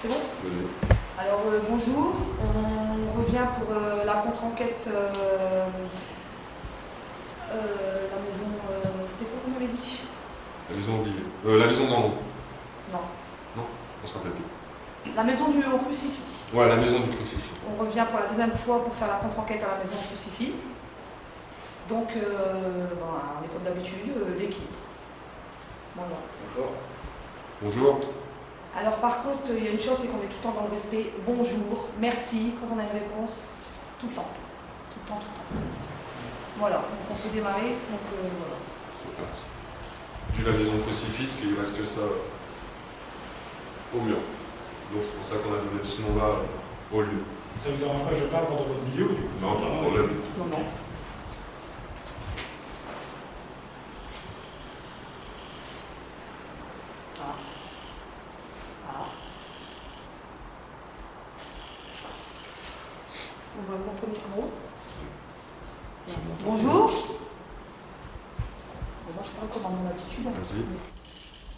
C'est bon? Vas-y. Alors bonjour, on revient pour la contre-enquête la maison, c'était quoi qu'on avait dit? La maison oubliée. La maison d'en haut. Non. Non, on se rappelle plus. La maison du au crucifix. Ouais, la maison du crucifix. On revient pour la deuxième fois pour faire la contre-enquête à la maison au crucifix. Donc, on est comme d'habitude, l'équipe. Voilà. Bonjour. Bonjour. Alors par contre, il y a une chose, c'est qu'on est tout le temps dans le respect. Bonjour, merci, quand on a une réponse, tout le temps. Tout le temps, tout le temps. Voilà, donc on peut démarrer. Donc voilà. C'est parti. Puis la maison du crucifix, il reste que ça au mur. Donc c'est pour ça qu'on a donné ce nom-là au lieu. Ça vous dérange pas, je parle pendant votre vidéo du coup? Non, pas de problème. Non, non. Ah. Ah. On va contre le micro. Bonjour. Bon, moi je parle comme à mon habitude. Vas-y.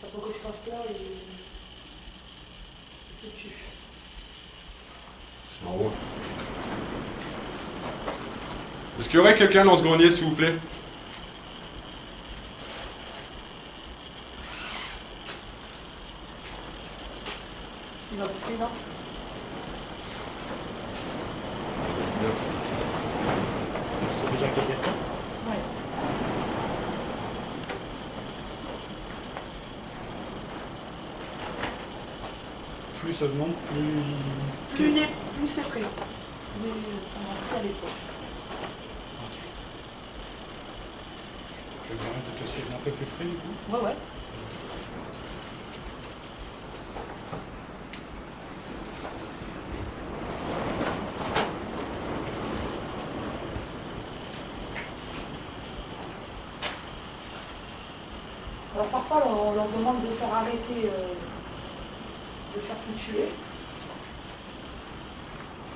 Ça faut que je fasse ça et dessus. C'est en haut. Est-ce qu'il y aurait quelqu'un dans ce grenier, s'il vous plaît? Il va couper là. C'est déjà quelqu'un? Ouais. Plus ça demande, plus... Plus c'est prêt. On a tout à l'époque. Ok. Je vais vous permettre de te suivre un peu plus près du coup. Ouais, ouais. Alors parfois on leur demande de faire arrêter, de faire fluctuer.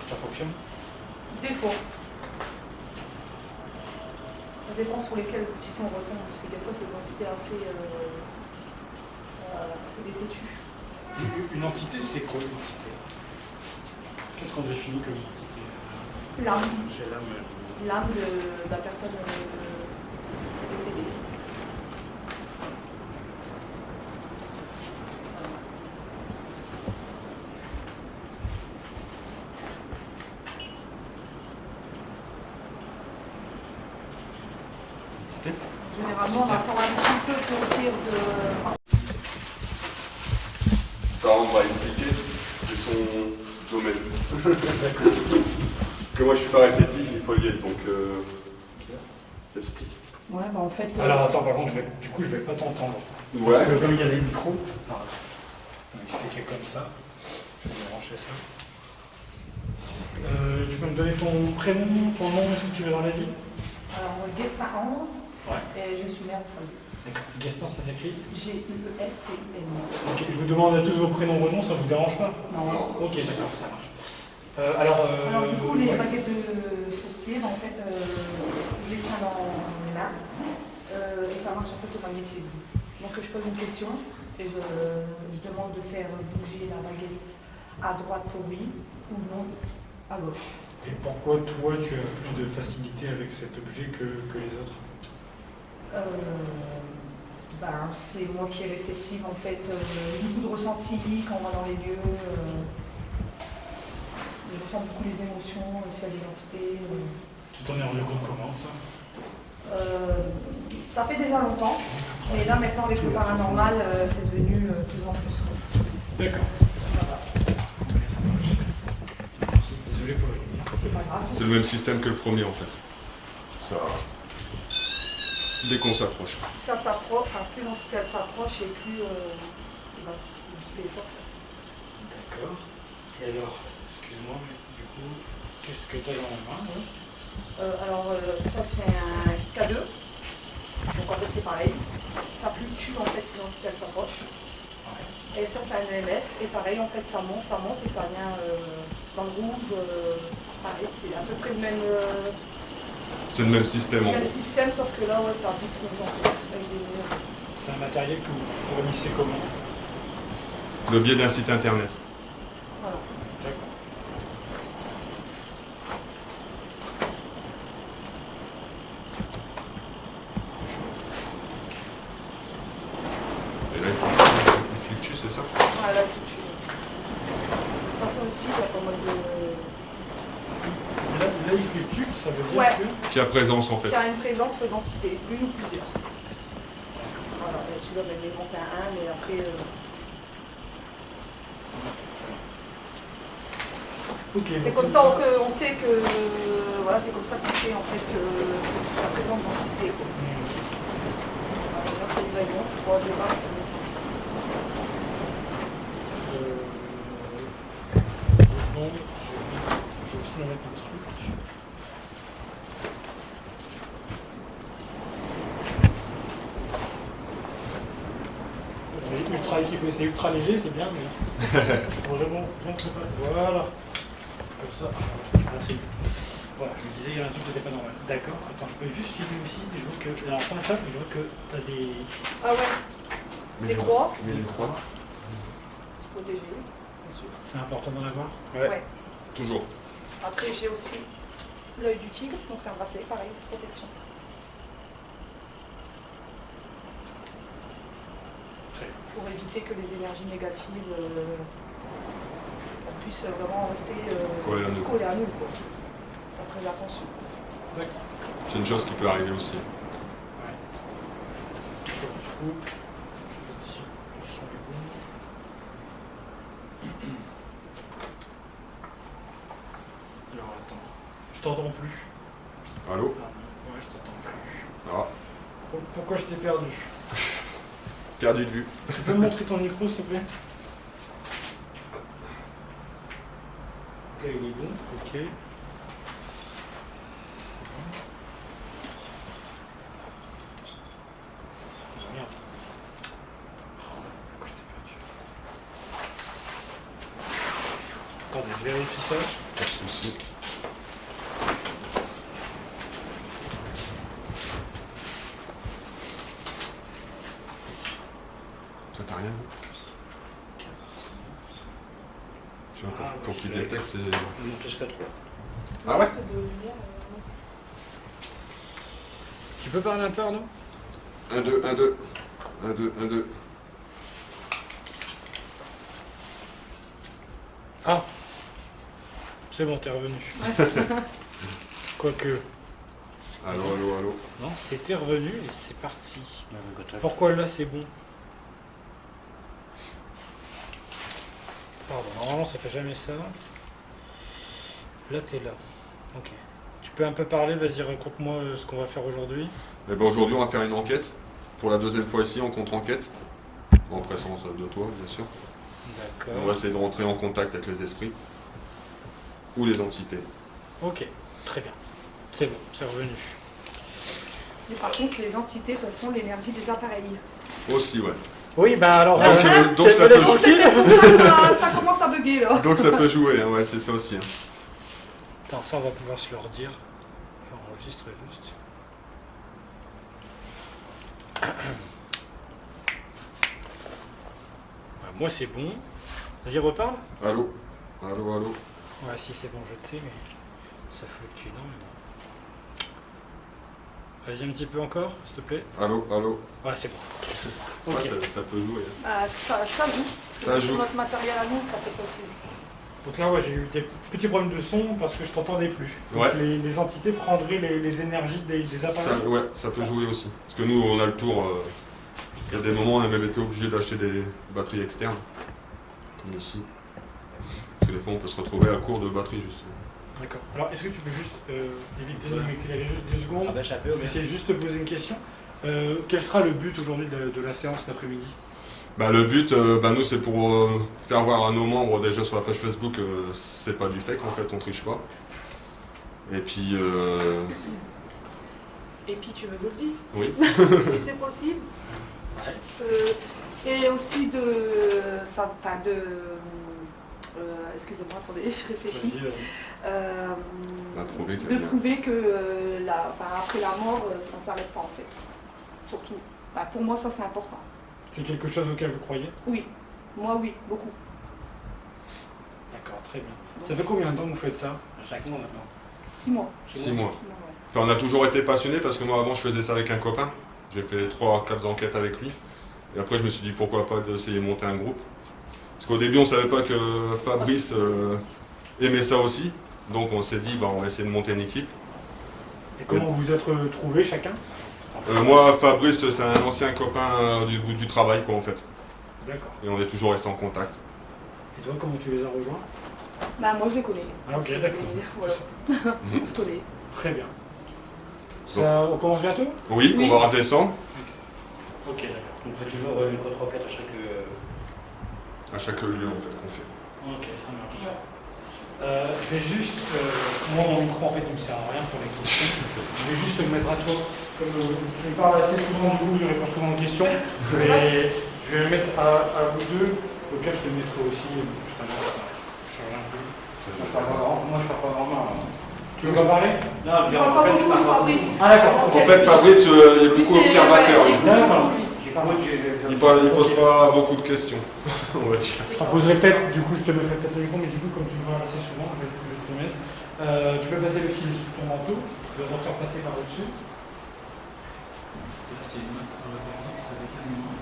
Ça fonctionne? Des fois. Ça dépend sur lesquelles entités on retombe, parce que des fois c'est des entités assez détêtues. Une entité, c'est quoi une entité? Qu'est-ce qu'on définit comme entité? L'âme. J'ai l'âme. L'âme de la personne décédée. Généralement, on attend un petit peu pour dire de... Ça, on va expliquer. C'est son domaine. Que moi, je suis pas réceptif, il faut le dire. Donc, t'expliques. Ouais, bah en fait... Alors attends, par contre, je vais pas t'entendre. Ouais. Parce que comme il y a des micros, on va expliquer comme ça. Je vais brancher ça. Tu peux me donner ton prénom, ton nom, est-ce que tu veux dans la vie? Alors, Guestarin, Ouais. et je suis mère au foyer. D'accord. Gaston, ça s'écrit? G-U-E-S-T-U-N. Ok, je vous demande à tous vos prénoms, vos noms, ça vous dérange pas? Non. Ok, d'accord, ça marche. Alors du coup, les paquets de chaussiers, en fait, je les tiens dans mes mains et ça marche en fait au magnétisme. Donc je pose une question et je demande de faire bouger la baguette à droite pour oui ou non à gauche. Et pourquoi toi tu as plus de facilité avec cet objet que les autres? C'est moi qui est réceptive en fait, beaucoup de ressenti quand on va dans les lieux. Je ressens beaucoup les émotions, s'il y a des entités. Tu t'en es rendu compte comment ça? Ça fait déjà longtemps, mais là maintenant avec le paranormal, c'est devenu de plus en plus. D'accord. Voilà. Ok, ça marche. Merci. Désolé pour le lumière. C'est pas grave. C'est le même système que le premier, en fait. Ça... Dès qu'on s'approche. Ça s'approche, enfin, plus l'entité elle s'approche et plus il est fort. D'accord. Et alors, excuse-moi, mais du coup, qu'est-ce que tu as dans la main là? Ça c'est un K2, donc en fait c'est pareil, ça fluctue en fait si l'entité elle s'approche, Ouais. et ça c'est un EMF, et pareil en fait ça monte et ça vient dans le rouge, pareil c'est à peu près le même, C'est le même système, en même gros. système, sauf que là ouais, c'est un peu plus rouge en fait, avec des lumières. C'est un matériel que vous fournissez comment? Le biais d'un site internet. aussi, là, comme Là, il fluctue, ça veut dire Ouais. que... Qui a présence en fait. qui a une présence d'entité, une ou plusieurs. Voilà, et celui-là, ben, il est monté à 1, mais après. Ok. C'est comme ça qu'on sait que. Voilà, c'est comme ça qu'on sait en fait que la présence d'entité. Voilà, celui-là est bon, 3, 2, 1, on descend. 2 secondes, je vais aussi me mettre un truc. Ultra équipé, c'est ultra léger, c'est bien, mais il faut vraiment bien préparer. Voilà, comme ça. Là, c'est... Voilà, je me disais, il y a un truc qui n'était pas normal. D'accord, attends, je peux juste filmer aussi. Je vois que. Alors, pas ça, mais je vois que tu as des. Ah ouais, les croix, Mais les croix. se protéger, bien sûr. C'est important d'en avoir. Ouais. Toujours. Après, j'ai aussi l'œil du tigre, donc c'est un bracelet, pareil, protection. Pour éviter que les énergies négatives puissent vraiment rester Collées à nous. collées à nous. Quoi. Faire très attention. D'accord. C'est une chose qui peut arriver aussi. Ouais. Donc, du coup, je vais ici, le son est bon. Alors, attends. Je t'entends plus. Allô? Ah, ouais, je t'entends plus. Ah, Pourquoi je t'ai perdu? perdu de vue. Tu peux me montrer ton micro, s'il te plaît? Là, il est bon. Ok. Oh, merde. Pourquoi je t'ai perdu? Attendez, je vérifie ça. Pas de souci. Ça t'a rien vu? Je sais pas, pour qu'il détecte, c'est... Non, plus pas trop. Ah ouais? Un peu de lumière, Tu peux parler un peu, Arnaud? 1, 2, 1, 2. 1, 2, 1, 2. Ah! C'est bon, t'es revenu. Quoique. Allô, allô, allô. Non, c'était revenu et c'est parti. Pourquoi là c'est bon? Pardon, normalement ça fait jamais ça. Là t'es là. Ok. Tu peux un peu parler, vas-y raconte-moi ce qu'on va faire aujourd'hui. Eh ben, aujourd'hui, on va faire une enquête. Pour la deuxième fois ici, en contre-enquête. En présence de toi, bien sûr. On va D'accord. essayer de rentrer en contact avec les esprits. Ou les entités. Ok, très bien. C'est bon, c'est revenu. Mais par contre, les entités peuvent prendre l'énergie des appareils. Aussi, ouais. Oui, bah alors. Donc, ça peut... Donc c'est peut-être pour ça que ça commence à bugger là. Donc ça peut jouer, hein, ouais, c'est ça aussi. Hein. Attends, ça on va pouvoir se leur dire. J'enregistre juste. Moi c'est bon. Vas-y, reparle. Allô? Allô, allô? Ouais, si c'est bon, jeté, mais ça fluctue énormément. Vas-y un petit peu encore, s'il te plaît. Allô, allô? Ouais, c'est bon. Ça, Ok. ça peut jouer. Hein. Ça joue. Parce que Ça sur joue. notre matériel à nous, ça fait ça aussi. Donc là, ouais, j'ai eu des petits problèmes de son parce que je t'entendais plus. Donc Ouais. les entités prendraient les énergies des appareils. Ça, ouais, ça peut jouer aussi. Parce que nous, on a le tour. Il y a des moments, on a même été obligé d'acheter des batteries externes. Comme ici. Parce que des fois, on peut se retrouver à court de batterie, justement. D'accord. Alors, est-ce que tu peux juste éviter de m'éclairer juste 2 secondes? Ah bah ça peut, Je vais essayer juste de te poser une question. Quel sera le but aujourd'hui de la séance d'après-midi? Bah, le but, nous, c'est pour faire voir à nos membres déjà sur la page Facebook que c'est pas du fake, en fait, on triche pas. Et puis, Et puis tu veux que je le dise, oui. si c'est possible. Et aussi excusez-moi, attendez, je réfléchis. Vas-y, De prouver que après la mort, ça ne s'arrête pas en fait. Surtout. Pour moi, ça c'est important. c'est quelque chose auquel vous croyez? Oui, moi oui, beaucoup. D'accord, très bien. Ça fait combien de temps que vous faites ça? À chaque mois maintenant. 6 mois. 6 mois. 6 mois, ouais. Enfin, on a toujours été passionnés parce que moi, avant, je faisais ça avec un copain. J'ai fait 3 ou 4 enquêtes avec lui. Et après, je me suis dit pourquoi pas d'essayer de monter un groupe. Parce qu'au début, on ne savait pas que Fabrice aimait ça aussi. Donc on s'est dit, bah, on va essayer de monter une équipe. Et comment vous êtes retrouvés chacun? Moi, Fabrice, c'est un ancien copain du travail, quoi, en fait. D'accord. Et on est toujours resté en contact. Et toi, comment tu les as rejoints? Bah, moi, je les connais. Ah, ok, d'accord. Voilà. On se connaît. Très bien. Ça, on commence bientôt? Oui, Oui. on va redescendre Ok, d'accord. On fait toujours une contre-enquête à chaque. à chaque lieu, en fait, qu'on fait. Ok, ça marche. Je vais juste. Moi, mon micro, en fait, il ne me sert à rien pour les questions. Je vais juste le mettre à toi. Comme tu me parles assez souvent, du coup, je réponds souvent aux questions. Je vais le mettre à vous deux. Au pire, je te le mettrai aussi tout à l'heure. Je change un peu. Moi, je parle pas vraiment. Tu veux pas parler? Non, Tu parles pas beaucoup, Fabrice. Ah, d'accord. En fait, Fabrice, il est beaucoup observateur. lui. D'accord. Il pose pas beaucoup de questions, on va dire. Je t'en poserai peut-être, du coup, je te mettrai peut-être le micro, mais du coup, comme tu me parles assez souvent, je vais te le mettre. Tu peux passer le fil sous ton manteau, le refaire passer par au-dessus. Là, c'est une note ça avec un numéro.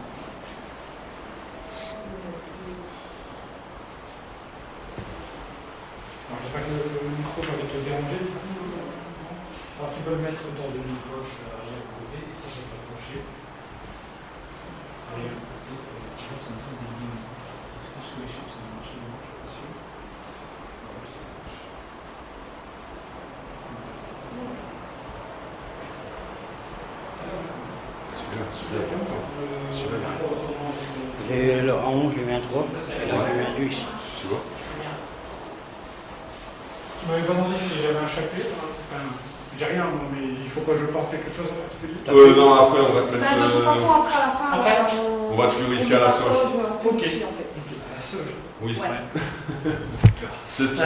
Alors, j'espère que le micro va te déranger, du coup. Alors, tu peux le mettre dans une poche à côté, et ça va t'approcher. Allez, c'est un truc des lignes. Est-ce que sous les chips, ça va marcher? Non, je suis pas sûr. Ouais, ça marche. En haut, je lui mets un 3, et là, je lui mets un 10. Tu vois? Tu m'avais pas demandé si j'avais un chapelet. Enfin, j'ai rien, moi, mais il faut pas que je porte quelque chose en particulier. Non, après, on va te mettre. Bah, de toute façon, après, à la fin, Après, on va te purifier à la sauge. On purifie, en fait. La sauge. Oui, Ouais. c'est ce qui est.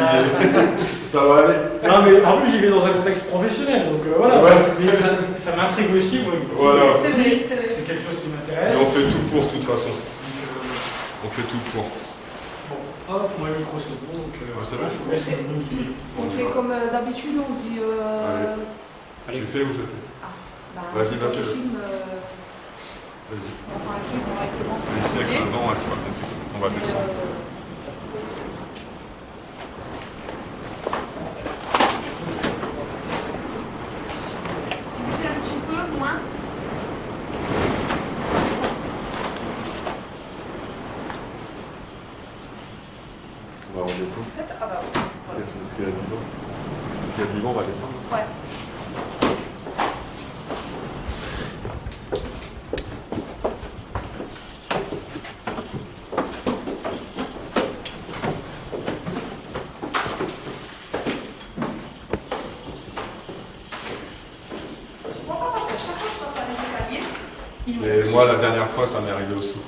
Ça va aller. Non, mais en plus, j'y vais dans un contexte professionnel, donc voilà. Ouais. Mais ça m'intrigue aussi, moi. Voilà. C'est vrai, c'est vrai. C'est quelque chose qui Et m'intéresse. on fait tout pour, de toute façon. Donc, On fait tout pour. bon, hop, moi, le micro, c'est bon, donc ça va. je vous laisse me guider. On fait comme d'habitude, on dit. Tu le fais ou je le fais? Bah, Vas-y, quand fais-le. tu filmes, Vas-y. on prend un clip, on va commencer Les siècles à avant, ouais, c'est pas compliqué. On va descendre. Ici un petit peu moins. On va redescendre. Peut-être. Ah bah oui. Voilà. Parce qu'il y a du vent. Il y a du vent, on va descendre. Ouais. Je comprends pas parce que chaque fois que je passe à l'escalier, il me Mais moi, la dernière fois, ça m'est arrivé aussi.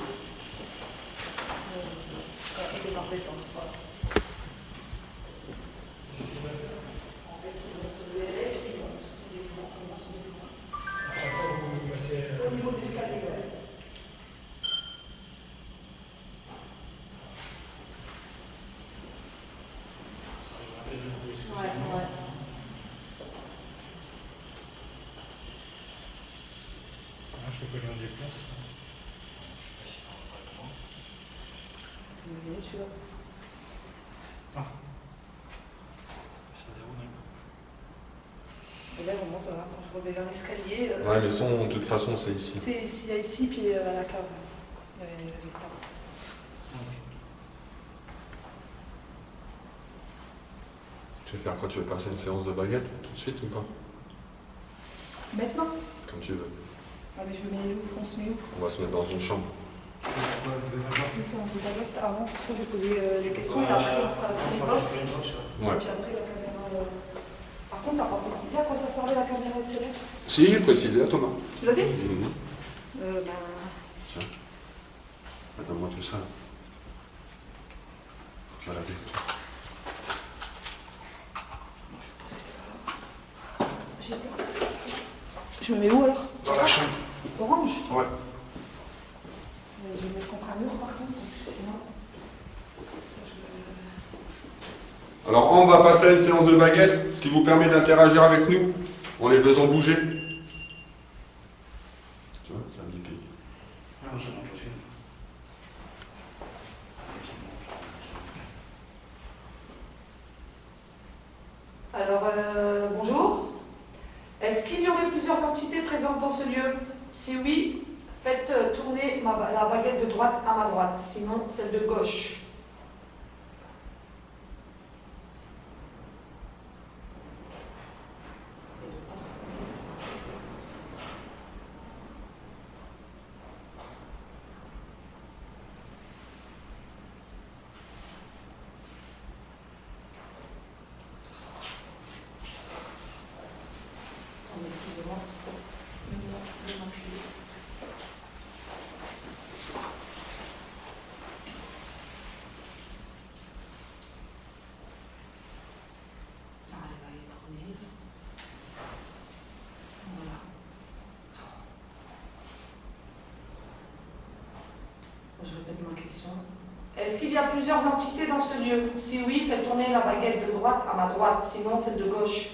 Et des descendre. Voilà. En fait, on se verrait et puis on descend, on descend. Au niveau des escaliers, ouais. Ouais, ouais. Je sais pas, je me déplace. Celui-là. Ah. Ça déroule un peu. Et là, on monte là, quand je reviens vers l'escalier. Ouais, les sons, de toute façon, c'est ici. C'est ici, puis à la cave. Il y a les résultats. Tu veux faire quoi? Tu veux passer une séance de baguette tout de suite ou pas? Maintenant? Comme tu veux. Ah, mais je me mets où? On se met où? On va se mettre dans une chambre. Une séance de baguette. Avant, pour ça, je vais poser les questions et après, on fera la série box. Ouais. Puis après, la caméra. Par contre, t'as pas précisé à quoi ça servait la caméra SLS? Si, j'ai précisé à Thomas. Tu l'as dit? Mhm. Ben. Donne-moi tout ça. Voilà. J'ai peur. Je me mets où alors? Dans la chambre. Orange? Ouais. Je vais me mettre contre un mur par contre, parce que sinon. Ça, je... Alors, on va passer à une séance de baguette, ce qui vous permet d'interagir avec nous en les faisant bouger. Tu vois, ça me dit pique. Non, c'est bon, je suis. entités présentes dans ce lieu? Si oui, faites tourner la baguette de droite à ma droite, sinon celle de gauche. Excusez-moi, c'est pour de m'appuyer. Ah, elle va y tourner. Voilà. Je répète ma question. Est-ce qu'il y a plusieurs entités dans ce lieu? Si oui, faites tourner la baguette de droite à ma droite, sinon celle de gauche.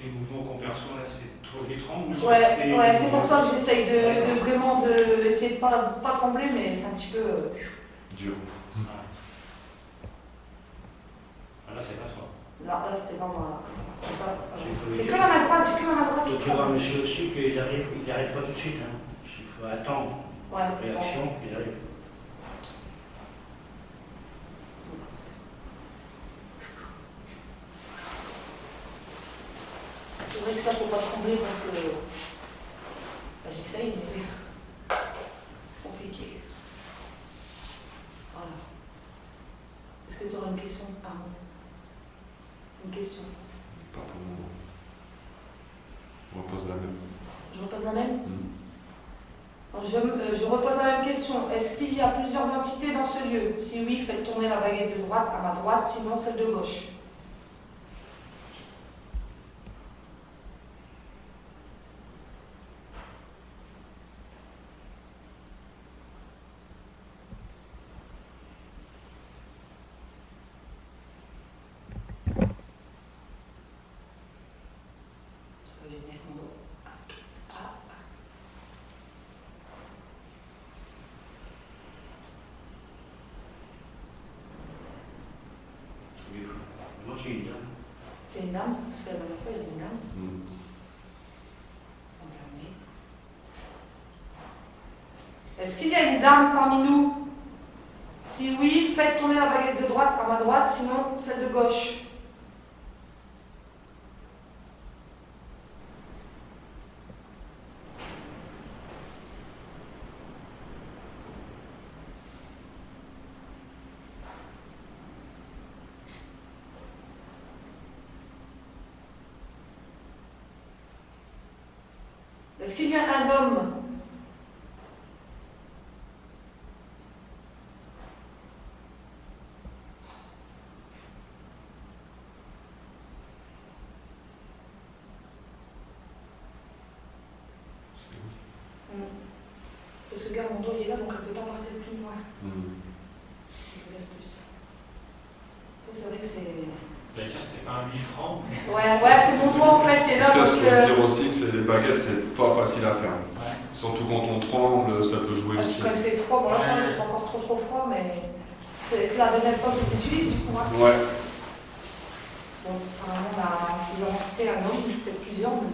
Les mouvements qu'on perçoit là, c'est trop étrange. Ouais, c'est pour ça que j'essaye de vraiment essayer de pas trembler, mais c'est un petit peu. Dur. Ah, là, c'est pas toi. Là c'était vraiment. C'est C'est que la main droite, j'ai que la main droite. Il faut voir monsieur aussi qu'il n'arrive pas tout de suite. Hein. Il faut attendre Ouais, la réaction, qu'il arrive. C'est vrai que ça, faut pas trembler parce que. Bah, j'essaye, mais. C'est compliqué. Voilà. Est-ce que tu auras une question? Pardon. Une question. Pas pour le moment. On repose la même. Je repose la même? Je repose la même question. Est-ce qu'il y a plusieurs entités dans ce lieu? Si oui, faites tourner la baguette de droite à ma droite, sinon celle de gauche. Ça va venir en haut. Ah. Moi, c'est une dame. C'est une dame? Parce que la dernière fois, il y avait une dame. Est-ce qu'il y a une dame parmi nous? Si oui, faites tourner la baguette de droite à ma droite, sinon celle de gauche. Est-ce qu'il y a un homme? Parce que regarde, mon dos il est là, donc elle ne peut pas passer plus loin. Je me laisse plus. Ça, c'est vrai que c'est. J'allais dire, c'était pas un 8 francs. Ouais, c'est mon doigt en fait, il est là. Parce Donc, qu'il faut dire aussi que les baguettes, c'est pas facile à faire. Ouais. Surtout quand on tremble, ça peut jouer aussi. quand il fait froid, bon là, ça n'est pas encore trop froid, mais c'est que la deuxième fois que je les utilise du coup. Hein. Ouais. Bon, apparemment, on a plusieurs entités, un homme, peut-être plusieurs. Mais...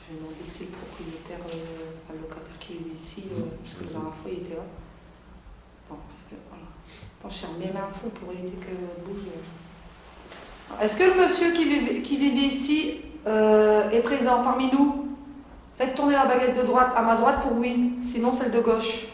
Je vais demander si le propriétaire, enfin le locataire qui est ici, parce que la dernière fois il était là. Attends, parce que voilà. Attends, je ferme mes mains à fond pour éviter qu'elle bouge. Est-ce que le monsieur qui vivait ici est présent parmi nous? Faites tourner la baguette de droite à ma droite pour oui, sinon celle de gauche.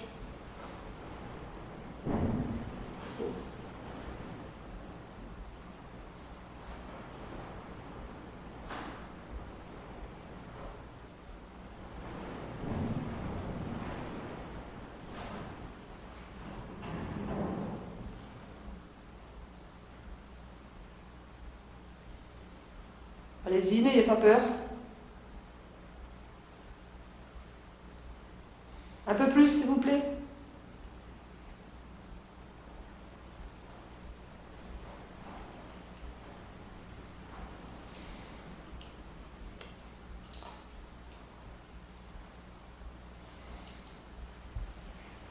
Allez-y, n'ayez pas peur. Un peu plus, s'il vous plaît.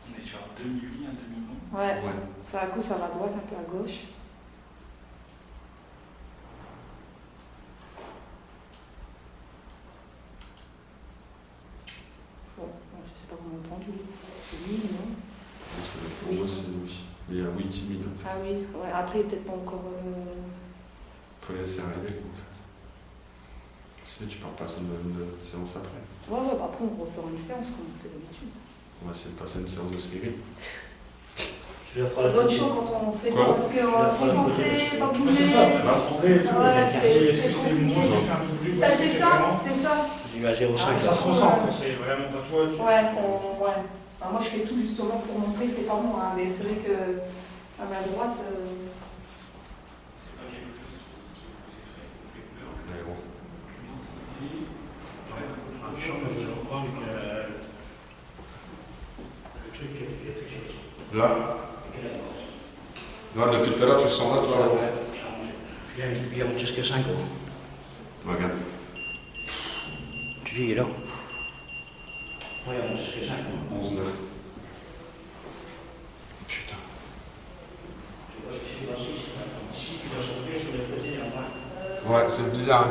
On est sur un demi-lit, un demi-long. Ouais. Ouais. Ça, un coup, ça va à droite, un peu à gauche. Bon, je sais pas comment on prend du lit. Oui, non. Pour moi, c'est oui. Mais il y a oui qui mine. Ah oui, ouais. Après, peut-être pas encore. Faut laisser arriver, en fait. Sinon, tu pars passer une séance après. Ouais, ouais, bah après, on refera une séance comme on fait d'habitude. On va essayer de passer une séance de spirit. Tu vas C'est faire d'autres choses quand on fait ça, Quoi parce qu'on va concentrer, pas Ouais, bouger. c'est ça, on va trembler et tout. Ouais, Et c'est- puis, est-ce c'est que c'est compliqué. moi qui ai fait un peu bouger ou Bah, est-ce que c'est ça, vraiment- c'est ça. du à 0,5. Ça se ressent, quoi, c'est vraiment pas toi. Tu... Ouais, ouais. Alors, moi, je fais tout justement pour montrer que c'est pas bon, hein, mais c'est vrai que à ma droite. C'est pas quelque chose qui vous fait peur. Mais bon. Attention, mais je comprends que le truc est quelque chose. Là, depuis tout à l'heure, tu sens là, toi. Il y a jusqu'à 5 euros. Regarde. Tu dis, il est là. Oui, il y a jusqu'à 5 euros. 11, 9. Putain. Tu vois, si tu vas 6, c'est 50. Si tu dois sortir sur le côté, il y en a. Ouais, c'est bizarre.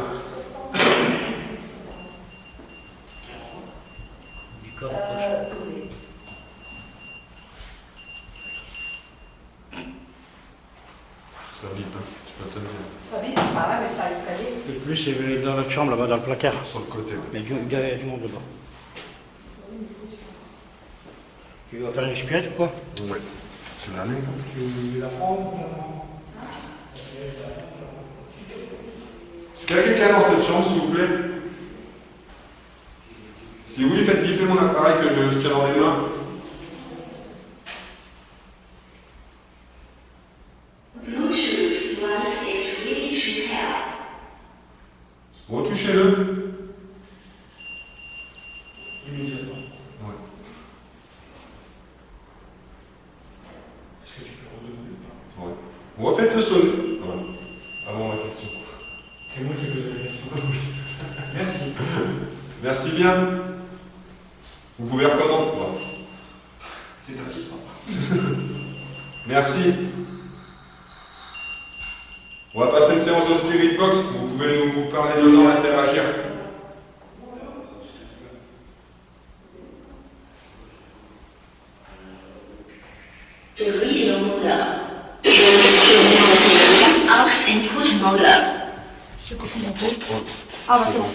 Du corps, Collé. Ça vite, hein. Je peux te dire. Ça vite? Ah ouais, mais ça a escalier. le plus, c'est dans notre chambre, là-bas, dans le placard. Sur le côté, ouais. Il y a du monde là-bas. Tu vas faire une espionne ou quoi? Ouais. Tu l'as mis? Tu la prends? Est-ce qu'il y a quelqu'un dans cette chambre, s'il vous plaît? Si oui, faites vibrer mon appareil que je tiens dans les mains. Bluetooth one is ready to pair. Retouchez-le. Immédiatement. Ouais. Est-ce que tu peux redemander ou pas? Ouais. Refaites-le sonner. Voilà. Avant la question. C'est moi qui ai posé la question. Merci. Merci bien. Vous pouvez recommencer. Ouais. C'est assistant. Merci. On va passer une séance de Spirit Box. Vous pouvez nous parler dedans, interagir. The radio motor. Aux input motor. Je sais pas comment on fait. Ah bah c'est bon.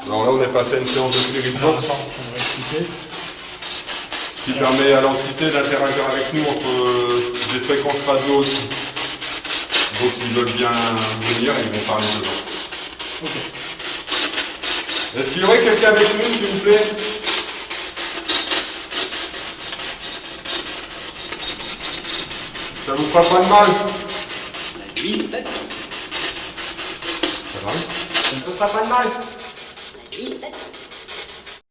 Alors là, on est passé à une séance de Spirit Alors, Box, attends, tu me vas expliquer. ce qui permet à l'entité d'interagir avec nous entre des fréquences radio aussi. Donc s'ils veulent bien venir, ils vont parler dedans. Ok. Est-ce qu'il y aurait quelqu'un avec nous, s'il vous plaît? Ça vous fera pas de mal? Ça va? Ça ne vous fera pas de mal.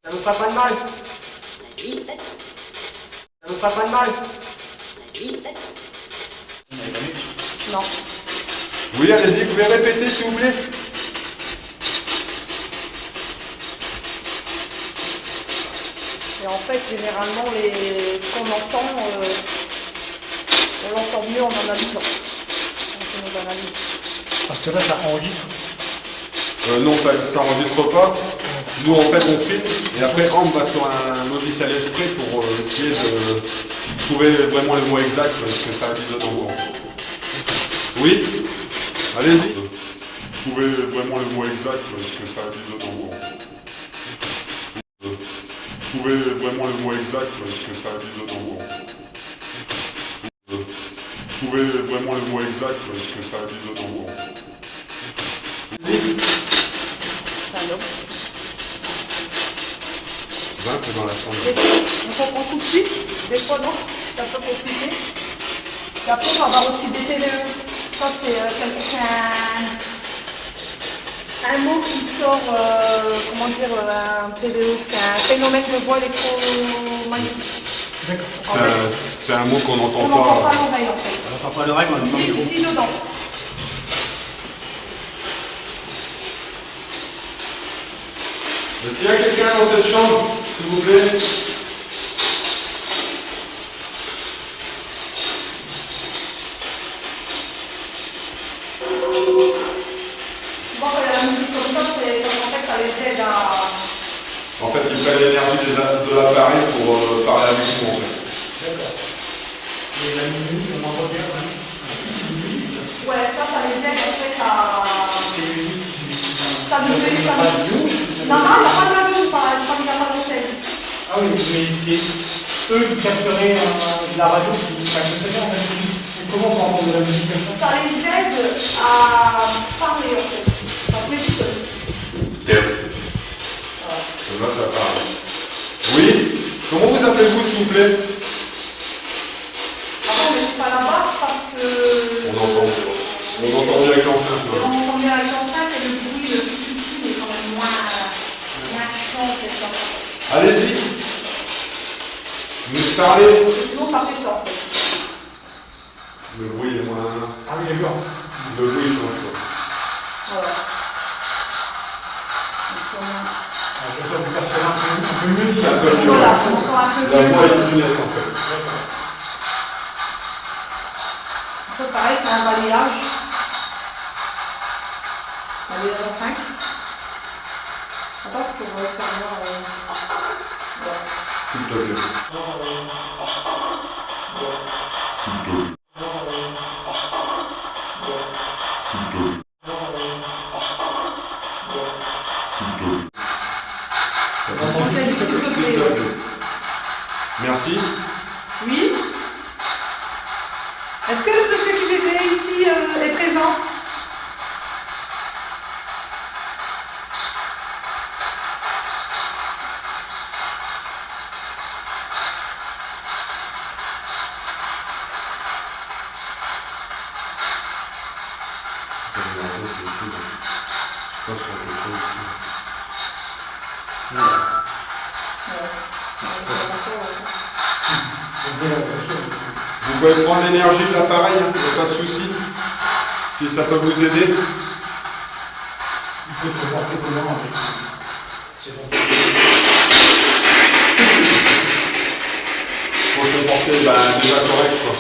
Ça vous fera pas de mal. Ça vous fera pas de mal. Non. Oui, allez-y, vous pouvez répéter, s'il vous plaît? Et en fait, généralement, ce qu'on entend, on l'entend mieux en analysant. On fait nos analyses. Parce que là, ça enregistre. Non, ça n'enregistre pas. Nous, en fait, on filme et après, on va sur un logiciel esprit pour essayer de trouver vraiment le mot exact que ça dit dedans. Oui? Allez-y. Trouver vraiment le mot exact que ça dit dedans. Trouver vraiment le mot exact que ça dit dedans. Trouver vraiment le mot exact que ça dit dedans. Allez-y. Allô. 20 dans la chambre. Des fois, on comprend tout de suite. Des fois, non. C'est un peu compliqué. Et après, on va avoir aussi des TVE. Ça, c'est un mot qui sort, comment dire, un PVO, c'est un phénomène de voie électromagnétique. D'accord. C'est un mot qu'on n'entend On n'entend pas. pas l'oreille en fait. On n'entend pas l'oreille, mais on entend le micro. Il dit dedans. Est-ce qu'il y a quelqu'un dans cette chambre, s'il vous plaît? Souvent, quand il y a la musique comme ça, c'est parce qu'en fait, ça les aide à. En fait, ils prennent l'énergie de l'appareil pour parler avec nous, en fait. D'accord. Et la musique, on entend bien un petit musique. Ouais, ça les aide en fait à. C'est musique. Ça nous fait ça. Radio. Non, il n'y a pas de radio, je crois qu'il n'y a pas d'antenne. Ah oui, mais c'est eux qui capteraient de la radio qui. Enfin, je sais pas en fait. Comment on peut entendre de la musique comme ça? Ça les aide à parler en fait. Ça se met tout seul. Là, ça parle. Oui? Comment vous appelez-vous, s'il vous plaît? Avant, on ne met pas la baffe parce que. On entend bien avec l'enceinte. On entend bien avec l'enceinte et le bruit, le tchou-tchou-tchou est quand même moins chiant en fait. Allez-y. Vous parlez. Sinon, ça fait ça en fait. Le bruit est moins. Ah oui, d'accord. Le bruit change pas. Voilà. Donc, si on- Comme ça, vous percevez un peu mieux si Un peu mieux. Voilà, on entend un peu La mieux. voix est illuminée, en fait. D'accord. Ça, c'est pareil, c'est un balayage. Balayage à 5. Attends, parce qu'on va faire voir. Voilà. S'il te plaît. S'il te plaît. S'il te plaît. S'il te plaît. Ça fait On t'a dit s'il te s'il te plaît. plaît. Merci. Oui. Est-ce que le monsieur qui bébé ici est présent? C'est pas une raison, c'est ici. Je pense qu'il y a quelque chose ici. Vous pouvez prendre l'énergie de l'appareil, il n'y a pas de souci. Si ça peut vous aider. Il faut se comporter comment avec ces enfants? Il faut se comporter déjà correct, quoi.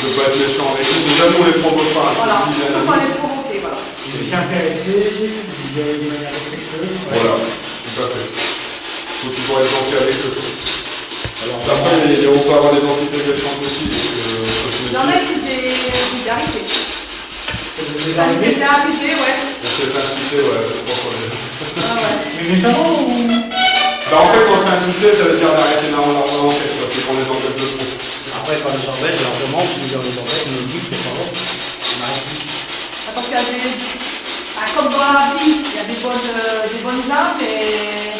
Ne pas être méchant avec nous. Déjà, nous, on les provoque pas. Voilà, C'est ce qu'ils on ne viennent peut à pas nous. les provoquer, voilà. S'y intéresser, vous y allez de manière respectueuse. Voilà, tout à fait. Il faut toujours être gentil avec eux. Après, on peut avoir des entités méchantes aussi. Donc, faut se Il y en a méfier. qui se vulgarisent. Vous les Ça nous est arrivez. déjà arrivé, ouais. On s'est fait insulter, ouais, 3 fois. Ah ouais. Mais méchamment ou. En fait, quand on se fait insulter, ça veut dire d'arrêter l'enquête, quoi. C'est qu'on les enquête de trop. Après, quand les embête, je leur demande, si les embête, ils me disent que ça va. On n'arrête plus. Parce qu'il y a comme dans la vie, il y a des bonnes âmes et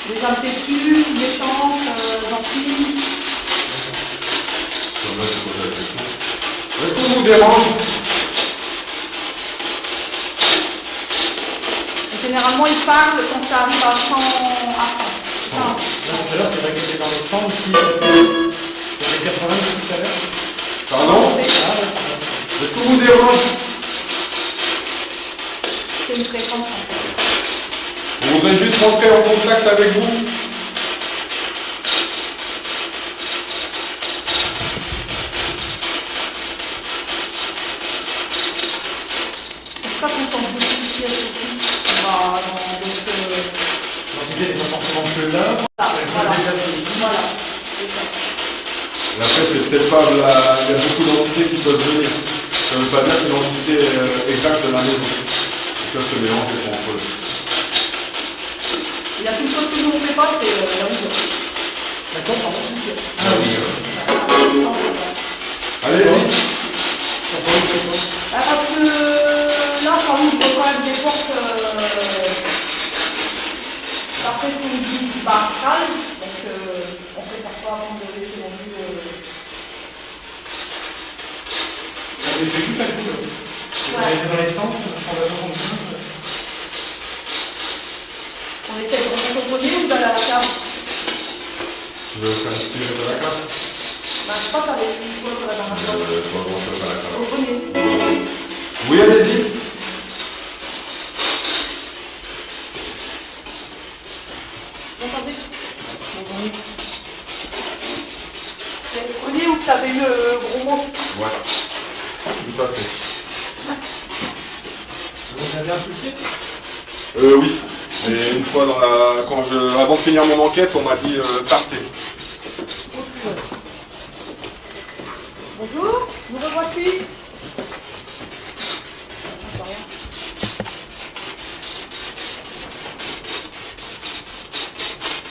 des âmes têtues, méchantes, gentilles. Est-ce qu'on vous dérange? Et généralement, ils parlent quand ça arrive à 100. C'est ça. Là, tout à l'heure, c'est vrai que c'était dans le 100, ici, ça fait 80 tout à l'heure. Pardon? Ah, ouais, c'est Est-ce qu'on vous dérange? C'est une fréquence en fait. On voudrait juste rentrer en contact avec vous. C'est pour ça qu'on change beaucoup de pièces aussi. On va dans d'autres. L'entité n'est pas forcément que là. Voilà, Elle peut voilà. se déplacer ici. Voilà, c'est ça. Et après, c'est peut-être pas il y a beaucoup d'entités qui peuvent venir. Ça ne veut pas dire que c'est l'entité exacte de la maison. Donc là, se mélange et prend entre eux. Il y a quelque chose que nous on ne fait pas, c'est la hauteur. D'accord, pardon. Ah oui. Ça, on fait pas. Allez-y. Pourquoi vous faites quoi? Parce que là, ça ouvre quand même des portes. Après, ce qu'on dit bas astral, donc on préfère pas avant de risquer non plus. c'est tout à coup. On était dans les centres, on va 75. On essaie de remonter au grenier ou d'aller à la cave? Tu veux faire un petit peu de la cave? Bah, je sais pas, t'avais une fois qu'on a dans la cave. Pas grand chose à la cave. Au grenier. Oui, allez-y. Bon, Fabrice. Au grenier. C'est le grenier où t'avais eu le gros mot. Ouais. Tout à fait. Vous avez insulté? Oui. Et une fois avant de finir mon enquête, on m'a dit partez. Aussi, ouais. Bonjour, nous revoici. Ah, c'est rien.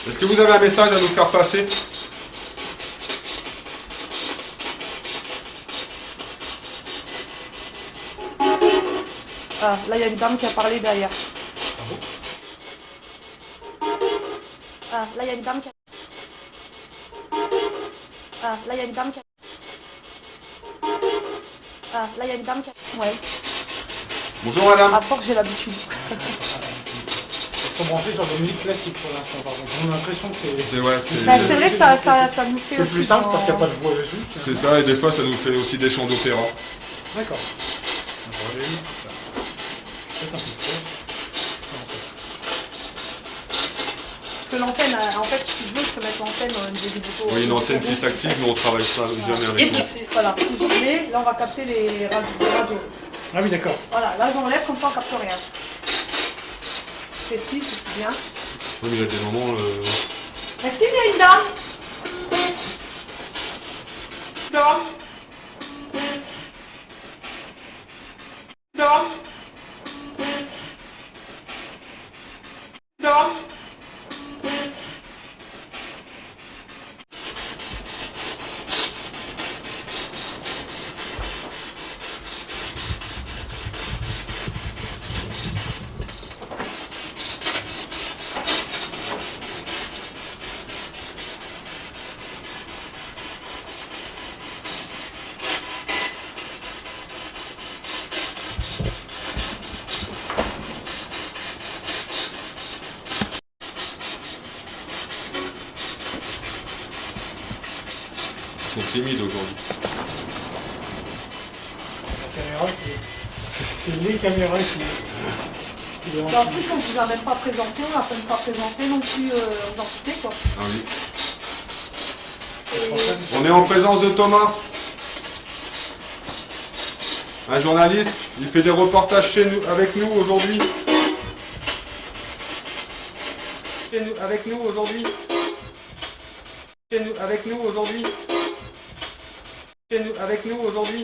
Est-ce que vous avez un message à nous faire passer? Ah, là, il y a une dame qui a parlé derrière. Ah, là, il y a une dame qui a... Ah, là, il y a une dame qui a... Ah, là, il y a une dame qui a... Ouais, Bonjour madame. à force, j'ai l'habitude. Ils sont branchés sur de la musique classique pour l'instant, par contre. On a l'impression que c'est. Bah, c'est vrai que ça nous fait C'est aussi plus simple dans- parce qu'il n'y a pas de voix dessus. C'est ça, et des fois ça nous fait aussi des chants d'opéra. D'accord. J'aurais eu. Peut-être un peu fort. Non, c'est Parce que l'antenne, en fait, si je veux, je peux mettre l'antenne au niveau du bouton. Oui, une antenne qui s'active, mais on travaille ça jamais avec nous. Voilà, si je mets, là, on va capter les radios. Ah oui, d'accord. Voilà, là, j'enlève, comme ça, on capte rien. Précis, c'est bien. Oui, mais il y a des moments... Est-ce qu'il y a une dame? Dame? Dame? Dame? Ils sont timides aujourd'hui. La caméra qui. C'est les caméras qui. Et en plus, on ne vous a même pas présenté, on n'a même pas présenté non plus aux entités, quoi. Ah oui. C'est... On est en présence de Thomas. Un journaliste, il fait des reportages chez nous, avec nous aujourd'hui. Avec nous aujourd'hui. Avec nous aujourd'hui. Avec nous aujourd'hui.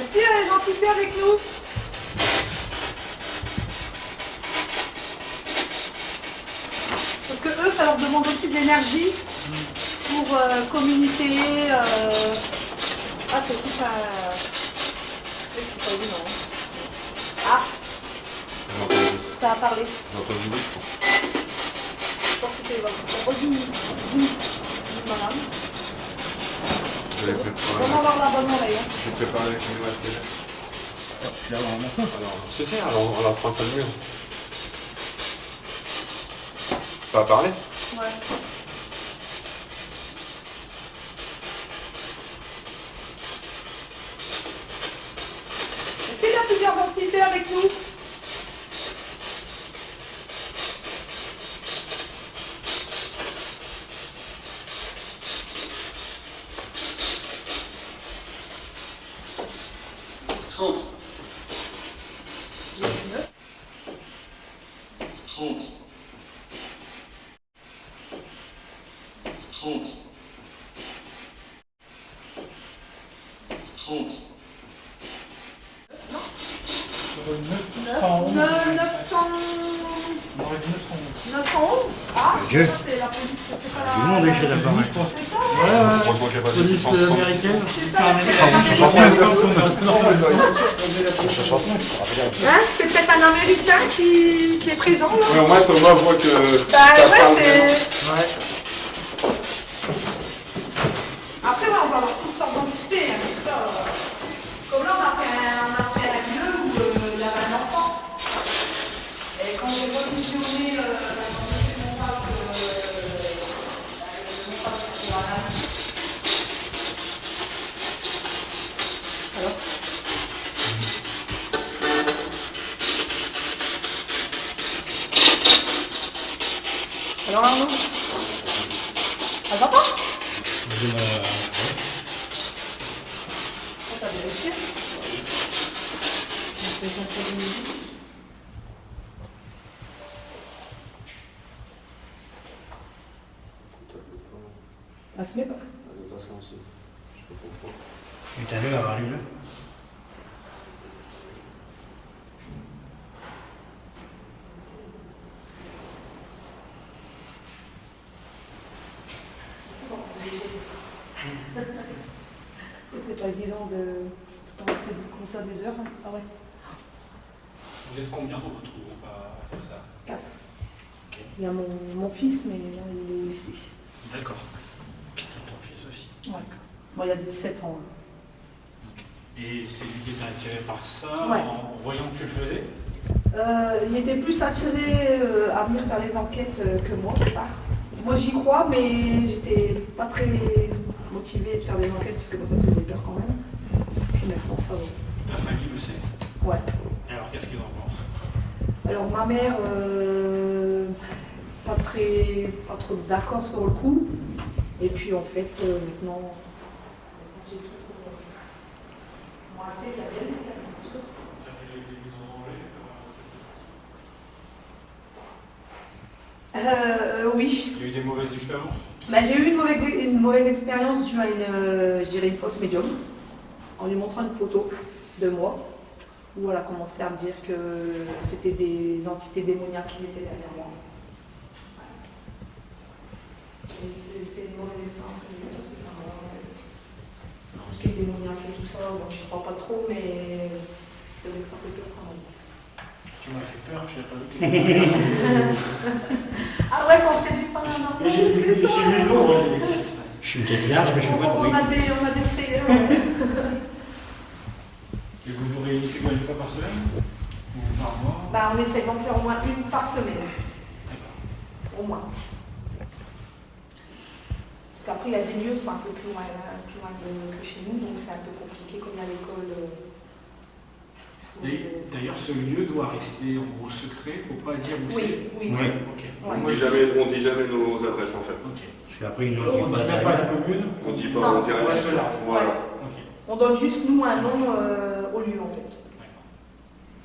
Est-ce qu'il y a les entités avec nous? Parce que eux, ça leur demande aussi de l'énergie pour communiquer. Ah, c'est tout un... C'est pas évident. Ah, J'ai entendu. ça a parlé. J'ai entendu oui, je crois. Je crois que c'était la voix d'une madame. J'avais préparé. On va avoir la bonne oreille. Hein. J'ai préparé avec une SMS. Alors, c'est ça, alors on la prend 5 minutes. Ça a parlé? Ouais. d'identité avec nous. J'ai 9. 911. Ah, Dieu. ça c'est la police, c'est pas Du la... monde, je suis d'accord. Je pense. C'est ça, Ouais, ouais. Heureusement qu'il n'y a pas de Police 666. américaine. c'est C'est ça. un Hein, c'est peut-être un Américain qui est présent là. Mais au moins Thomas voit que Bah ça ouais, parle c'est... bien. Ouais. Après, ouais, on va avoir toutes sortes d'entités, hein, c'est ça. Comme là, on a fait un lieu où il y avait un enfant. Et quand j'ai revisionné le montage de la nana. Alors Alors Arnaud, elle va pas? T'as vérifié? Je vais compter les minutes. Elle se met pas. Tu t'as vu avoir lu là? C'est pas évident de tout en rester comme ça des heures. Hein. Ah ouais. Vous êtes combien dans votre groupe à faire ça? 4. Ok. Il y a mon fils, mais là, il est au lycée. D'accord. Et ton fils aussi. Ouais. Bon, il a 17 ans. Et c'est lui qui était attiré par ça Ouais. en voyant que tu le faisais? Il était plus attiré à venir faire les enquêtes que moi, au départ. Moi, j'y crois, mais j'étais pas très motivée de faire des enquêtes, parce que moi, ça me faisait peur quand même. Puis maintenant, ça va. Ta famille le sait. Ouais. Et alors qu'est-ce qu'ils en pensent? Alors, ma mère, pas trop d'accord sur le coup. Et puis, en fait, maintenant, j'ai tout. Moi, c'est qu'il y a bien, c'est bien sûr. Tu as déjà été mise en danger? Oui. Il y a eu des mauvaises expériences? Bah, j'ai eu une mauvaise expérience due à je dirais une fausse médium, en lui montrant une photo de moi, où elle a commencé à me dire que c'était des entités démoniaques qui étaient derrière moi. C'est une mauvaise expérience que j'ai eue parce que ça m'a... Tout ce qui est démoniaque et tout ça, bon, je ne crois pas trop, mais c'est vrai que ça fait peur quand même. Tu m'as fait peur, je savais pas vu que Ah ouais, quand t'es du pain à main, c'est ça. Je suis peut-être large, mais je suis pas On a des frayeurs. Et vous vous réunissez quoi, une fois par semaine? Ou par mois? Bah, on essaie d'en faire au moins une par semaine. D'accord. Au moins. Parce qu'après, il y a des lieux qui sont un peu plus loin que chez nous, donc c'est un peu compliqué, comme il y a l'école. D'ailleurs, ce lieu doit rester en gros secret, faut pas dire où c'est. Oui. Ouais. Ok. Ouais. On dit jamais nos adresses en fait. Ok. Puis après, une On autre ne dit même pas la commune. On dit pas, Non. on dit rien. On reste là. Voilà. Ok. On donne juste, nous, un nom au lieu, en fait. D'accord.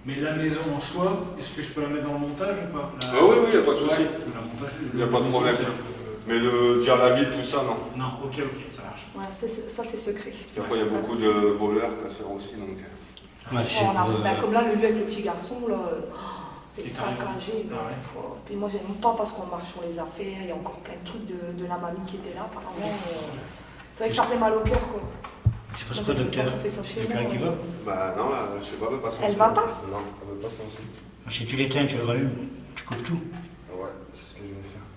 Mais la maison en soi, est-ce que je peux la mettre dans le montage ou pas? Ah oui, il n'y a pas de souci. Ouais, je vais la montage, Il y a pas de problème. c'est un peu- Mais dire la ville, tout ça, non. Non, ok, ça marche. Ouais, ça, c'est secret. Et après, il y a beaucoup de voleurs qu'à faire aussi. Donc... Ouais, Oh, comme là, le lieu avec le petit garçon, là, c'est Et t'arrives. saccagé. Ah ouais. Puis moi, j'aime pas parce qu'on marche sur les affaires, il y a encore plein de trucs de la mamie qui était là, apparemment. C'est vrai que ça fait mal au cœur, quoi. Tu passes Moi, quoi, j'aime docteur? pas qu'on fait ça chez Docteur nous, qui hein. va? Bah non, là, je sais pas, elle veut pas se Elle lancer. va pas? Non, elle veut pas se lancer. Si tu l'éteins, tu le rallumes, tu coupes tout. Ouais, c'est ce que je vais faire.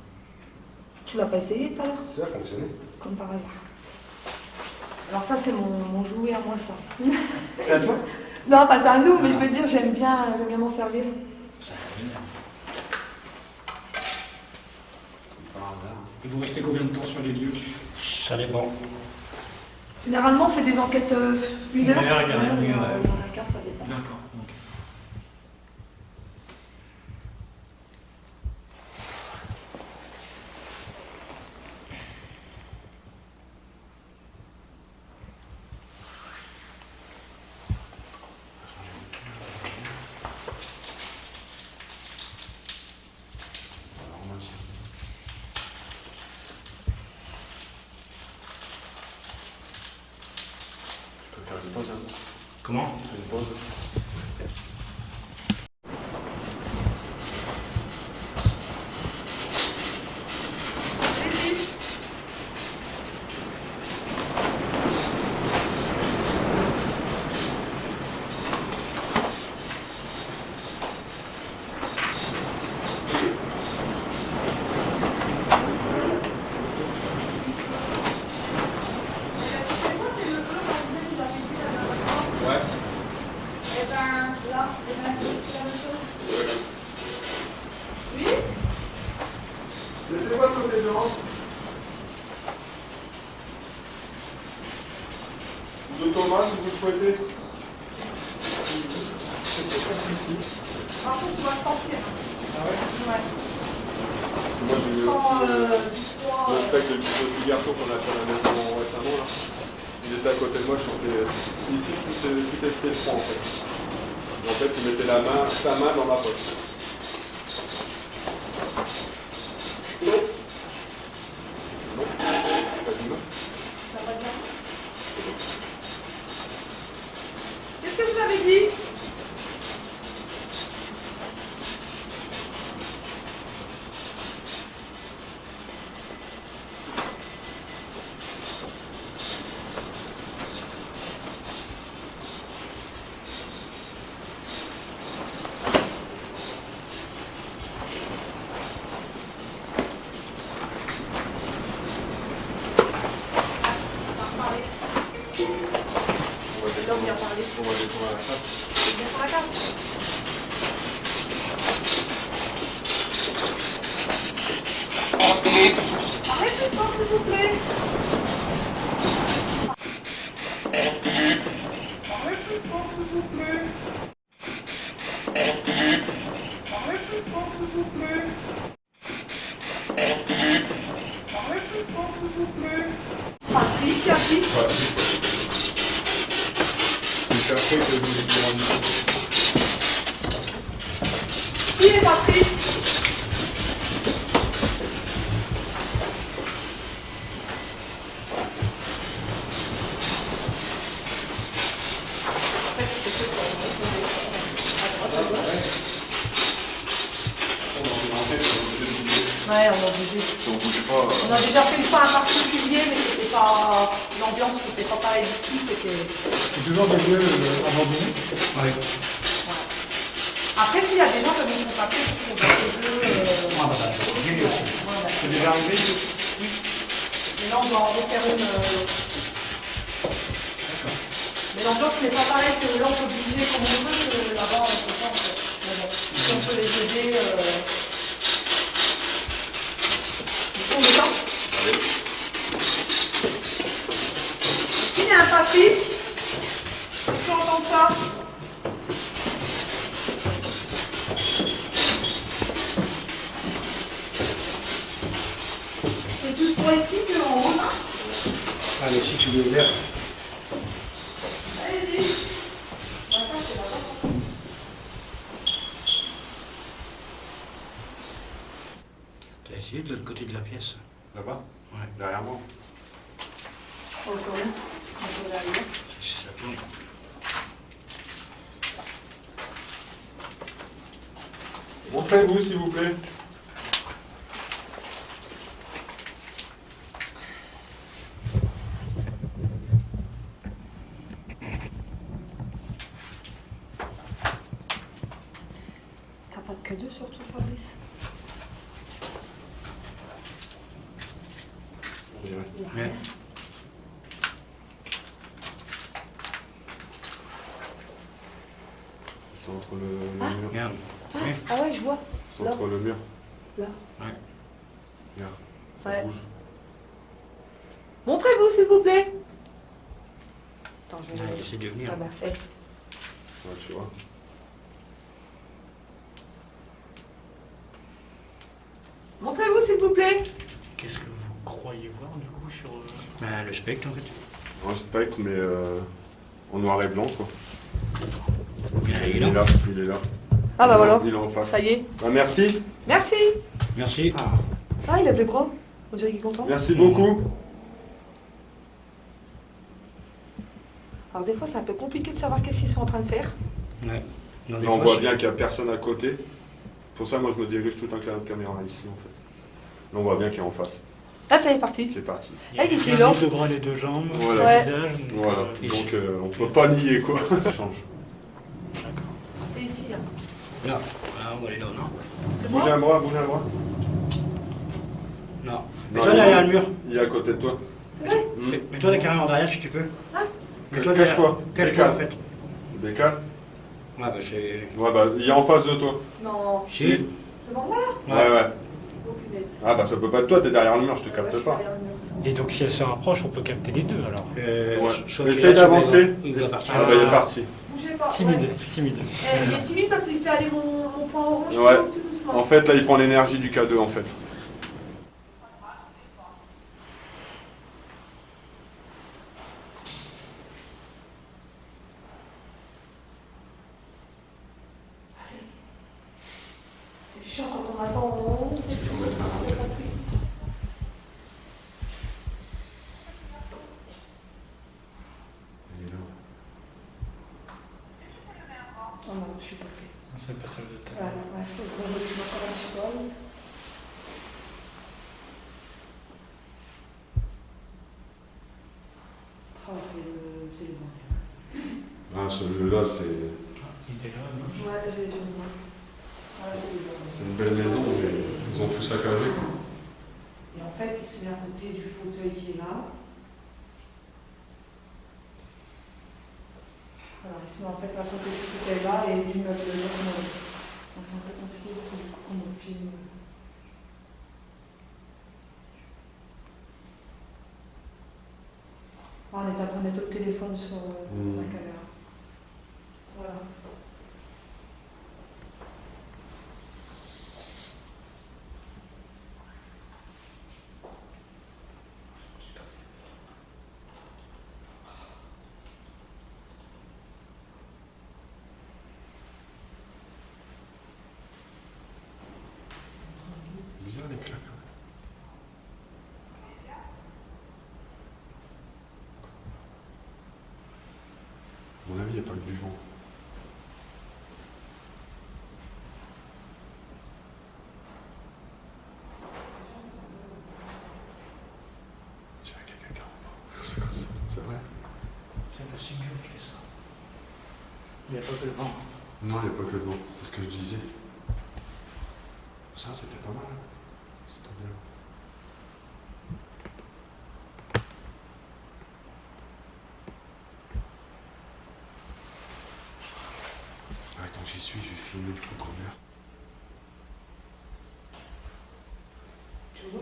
Tu l'as pas essayé tout à l'heure? Ça a fonctionné. Comme par hasard. Alors ça, c'est mon jouet à moi, ça. C'est à toi? Non, pas ça à nous, mais je veux dire, j'aime bien m'en servir. Ça va venir. Par hasard. Et vous restez combien de temps sur les lieux? Ça dépend. Généralement, on fait des enquêtes une heure. Une heure, un quart, ça dépend. D'accord. Ok. pause un peu. Comment? Une pause. Ouais. Et ben là, la même chose. Oui? Mettez-moi de côté devant. De Thomas, si vous le souhaitez. Par contre, je dois le sentir. Ah ouais? Ouais. Moi, j'ai Je eu sens aussi du froid. le spectre du petit garçon qu'on a fait à la maison récemment. Là. Il était à côté de moi, je sentais ici tout espèce de froid en fait. Et en fait, il mettait sa main dans ma poche. Non, pas du tout. Ça va bien. Qu'est-ce que vous avez dit? On va descendre à la table. Descends la carte. Arrête plus fort, s'il vous plaît. Arrête plus fort, s'il vous plaît. Arrête plus fort, s'il vous plaît. Arrête plus fort, s'il vous plaît. Patrick, qui a dit? C'est après que je me suis rendu compte. Qui est Patrick? En fait, c'est que ça. Ouais, on est obligé. Si on bouge pas. On a déjà fait une fois un particulier, mais c'était pas. L'ambiance n'était pas pareille du tout, c'était. C'est toujours des lieux abandonnés? Ouais. Après, s'il y a des gens qui peuvent nous contacter pour qu'on voit les œufs. Ah, bah, aussi, oui, ouais. aussi. Ouais, ouais. C'est déjà arrivé? Oui. Mais là, on doit en refaire une aussi. Mais l'ambiance n'est pas pareille que là, on peut bouger comme on veut, que là-bas, on peut pas en fait. Mais bon, si on peut les aider. On est temps. Est-ce qu'il y a un Patrick? Je peux entendre ça? C'est plus froid ici qu'en haut, hein? Allez, si tu veux ouvert. Allez-y. Attends, c'est là-bas. T'as essayé de l'autre côté de la pièce? Là-bas? Ouais. Derrière moi. Au cas où. On peut l'arriver. Si ça tourne. Montrez-vous, s'il vous plaît. T'as pas de cadeau surtout, Fabrice? Ouais. C'est entre le mur. Regarde. Ah, Oui. ah ouais, je vois. C'est Là. entre le mur. Là. Ouais. Regarde. Ça Ouais. bouge. Montrez-vous, s'il vous plaît. Attends, je vais Ouais, essaie de venir. Ah bah, eh. Ouais, tu vois. Montrez-vous, s'il vous plaît. Qu'est-ce que vous croyez voir du coup sur. Ben, le spectre en fait. Un spectre, mais en noir et blanc, quoi. Il est là. Il est là. Ah bah voilà. Il est en face. Ça y est. Bah, merci. Merci. Merci. Ah, il lève les bras. On dirait qu'il est content. Merci beaucoup. Alors des fois c'est un peu compliqué de savoir qu'est-ce qu'ils sont en train de faire. Ouais. Non, des Là, on fois, voit c'est- bien qu'il n'y a personne à côté. Pour ça, moi, je me dirige tout le temps avec la caméra ici, en fait. Là, on voit bien qu'il est en face, Ah ça y est parti. qu'il est parti. Il y a Ah, il est bien lent. les deux bras, les deux jambes, Voilà. le Ouais. visage. Donc, Voilà, donc on peut pas nier, quoi. Ça change. D'accord. C'est ici. Hein. Là, on va aller là, non? C'est bon? Bougez un bras, bougez un bras. Non. Non, Mets-toi derrière le mur. Il est à côté de toi. C'est vrai? Mets-toi carrément derrière si tu peux. Ah. Mets-toi Cache-toi. Cache-toi Décale. en fait. Décale. Ouais, bah c'est. Ouais, bah, il est en face de toi. Non. Si. Devant moi là? Ouais, ouais. Oh punaise. Ah, bah, ça peut pas être toi, t'es derrière le mur, je te Ouais, capte je suis pas. derrière le mur. Et donc si elle se rapproche, on peut capter les deux alors. Ouais. soit Essaye qu'il reste, d'avancer. il va partir. Ah, bah, il est parti. Bougez pas. Timide, Ouais. timide. Il est timide parce qu'il fait aller mon point orange Ouais. tout doucement. En fait, là, il prend l'énergie du K2, en fait. C'est chiant quand on attend en rond, c'est Il faut mettre un enquête. Il est là. Oh non, je suis passée. C'est pas ça de ta. Ouais, ouais, faut que je retrouve encore un cheval. Oh, c'est le bon. Ah, celui-là, c'est... Il était là, non? Ouais, j'ai le bon. Ah, c'est le bon. C'est une belle maison, mais ils ont tout saccagé, quoi. Et en fait, il se met à côté du fauteuil qui est là. Alors, il se met en fait à côté du fauteuil là et du meuble de l'autre. C'est un peu compliqué parce que du coup, comme on filme. Ah, on est en train de mettre le téléphone sur la caméra. Voilà. Bizarre, les claques. À mon avis, il n'y a pas que du vent. Tu vois qu'il y a quelqu'un en bas. C'est comme ça, c'est vrai. C'est possible qu'il fait ça. Il n'y a pas que le vent. Non, il n'y a pas que le vent, c'est ce que je disais. Ça, c'était pas mal. C'était bien. Ah, tant que j'y suis, je vais filmer le coup première. Tu vois?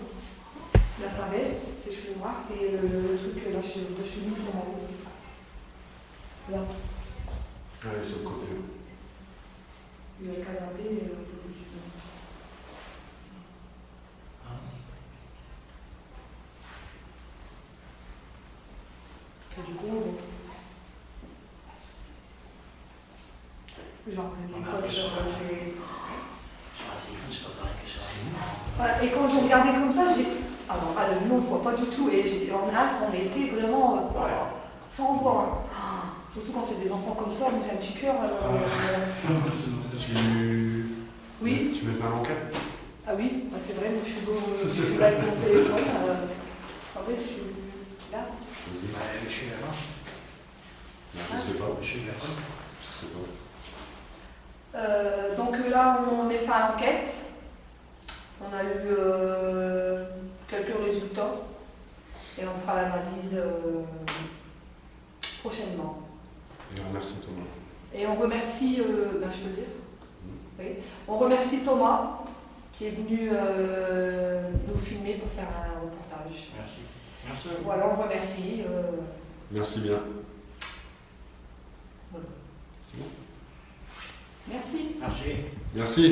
Là, sa veste, ses cheveux noirs et le truc là, de chemise qu'on a mis. Là, Ouais, sur le côté. il y a le canapé et le côté du lit. Et du coup, genre, des fois, j'ai... Sur un téléphone, c'est pas pareil que ça. Voilà, et quand je regardais comme ça, j'ai... Alors, à l'œil nu, on ne voit pas du tout. Et on était vraiment sans voir. Surtout quand c'est des enfants comme ça, on a un petit cœur. Oui. Tu me fais un enquête? Ah oui, bah c'est vrai, moi je suis là avec mon téléphone. En vrai, je suis là. Vas-y. Bah, je suis là-bas. Je sais pas. Je suis là-bas. Je sais pas. Donc là, on met fin à l'enquête. On a eu quelques résultats et on fera l'analyse prochainement. Et remercie Thomas. Et on remercie, ben, je peux le dire, oui. On remercie Thomas qui est venu nous filmer pour faire un reportage. Merci. Merci à vous. Voilà, on remercie. Merci bien. Voilà. C'est bon? Merci. Merci. Merci.